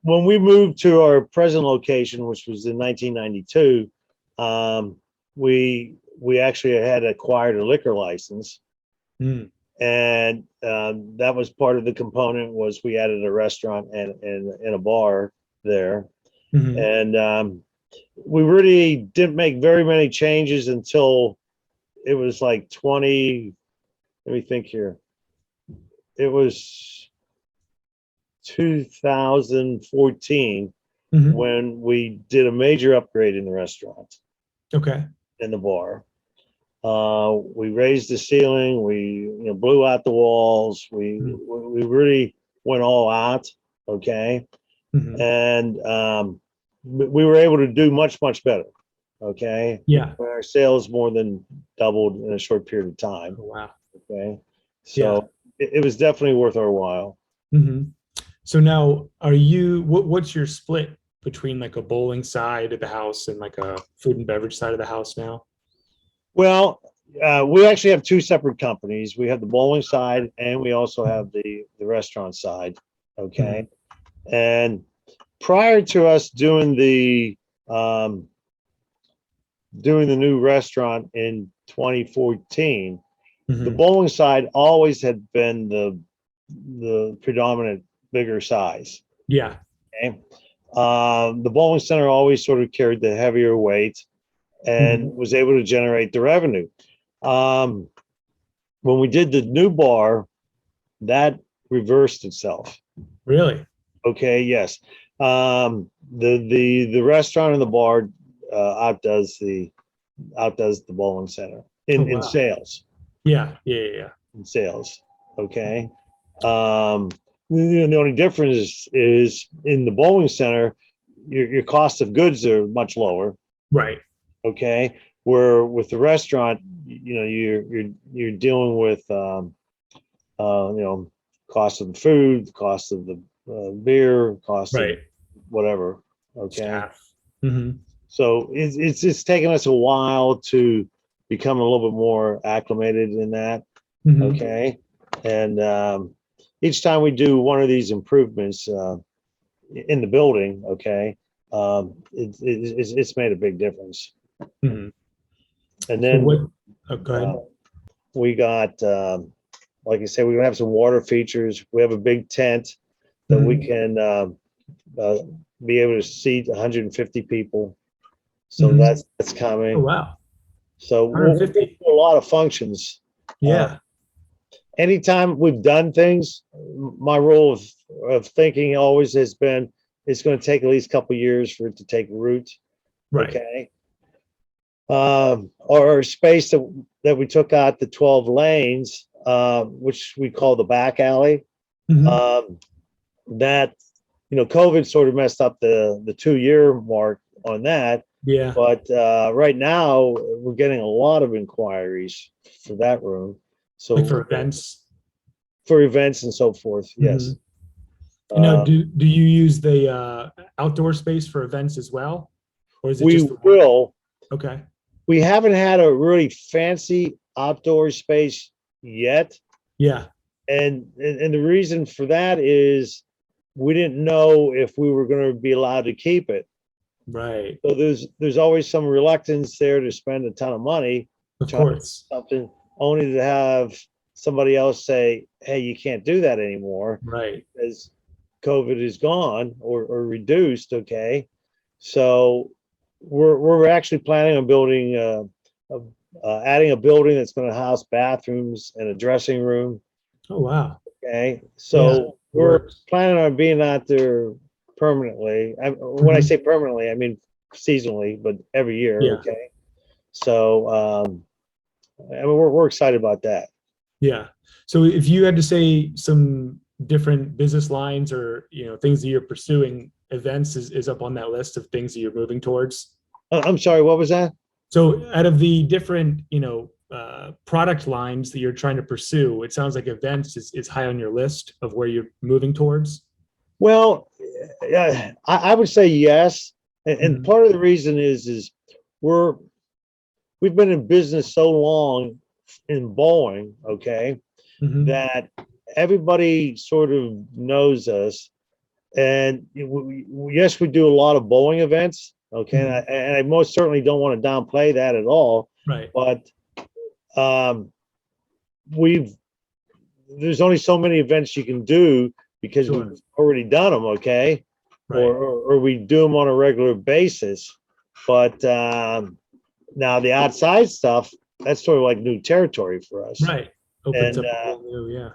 when we moved to our present location, which was in 1992, we actually had acquired a liquor license, and that was part of the component. Was we added a restaurant and a bar there, and we really didn't make very many changes until it was like 20. Let me think here. It was 2014 when we did a major upgrade in the restaurant. Okay. In the bar. We raised the ceiling. We blew out the walls. We really went all out. Okay. And we were able to do much better. Okay. Yeah. Our sales more than doubled in a short period of time. Oh, wow. Okay. So it was definitely worth our while. So now what's your split between like a bowling side of the house and like a food and beverage side of the house now? Well, we actually have two separate companies. We have the bowling side and we also have the restaurant side. Okay. And prior to us doing the new restaurant in 2014, the bowling side always had been the predominant bigger size. Yeah. Okay. The bowling center always sort of carried the heavier weight and was able to generate the revenue. When we did the new bar, that reversed itself. Really? Okay. Yes. The restaurant and the bar outdoes the bowling center in sales. Yeah. In sales. Okay. The only difference is in the bowling center, your cost of goods are much lower. Right. Okay. Where with the restaurant, you're dealing with cost of the food, cost of the beer, cost of whatever. Okay. So it's taken us a while to become a little bit more acclimated in that. Okay. And each time we do one of these improvements in the building, okay, it's made a big difference. And then go ahead. We got, like I said, we're gonna have some water features. We have a big tent that we can be able to seat 150 people. So that's coming. Oh, wow. So we'll do a lot of functions. Yeah. Anytime we've done things, my rule of thinking always has been it's going to take at least a couple of years for it to take root. Right. Okay. Our space that we took out the 12 lanes, which we call the back alley, that COVID sort of messed up the 2-year mark on that. Yeah. But right now we're getting a lot of inquiries for that room. So like for events and so forth. Yes. Now, do you use the outdoor space for events as well, or is it we will? Okay. We haven't had a really fancy outdoor space yet. Yeah. And the reason for that is we didn't know if we were going to be allowed to keep it. Right. So there's always some reluctance there to spend a ton of money. Of course. Something only to have somebody else say, "Hey, you can't do that anymore." Right. As COVID is gone or reduced. Okay. So we're actually planning on building adding a building that's going to house bathrooms and a dressing room. Oh, wow. Okay. So we're planning on being out there permanently. When I say permanently, I mean seasonally, but every year. Yeah. Okay. So we're excited about that. Yeah. So if you had to say some different business lines or things that you're pursuing, events is up on that list of things that you're moving towards. I'm sorry, what was that? So out of the different product lines that you're trying to pursue, it sounds like events is high on your list of where you're moving towards. Well, I would say yes, and part of the reason is we've been in business so long in bowling, okay, that everybody sort of knows us. And yes, we do a lot of bowling events. Okay. Mhm. And I most certainly don't want to downplay that at all. Right. But there's only so many events you can do because Sure. we've already done them. Okay. Right. Or we do them on a regular basis. But now the outside stuff, that's sort of like new territory for us. Right. Opens And up a whole new, yeah.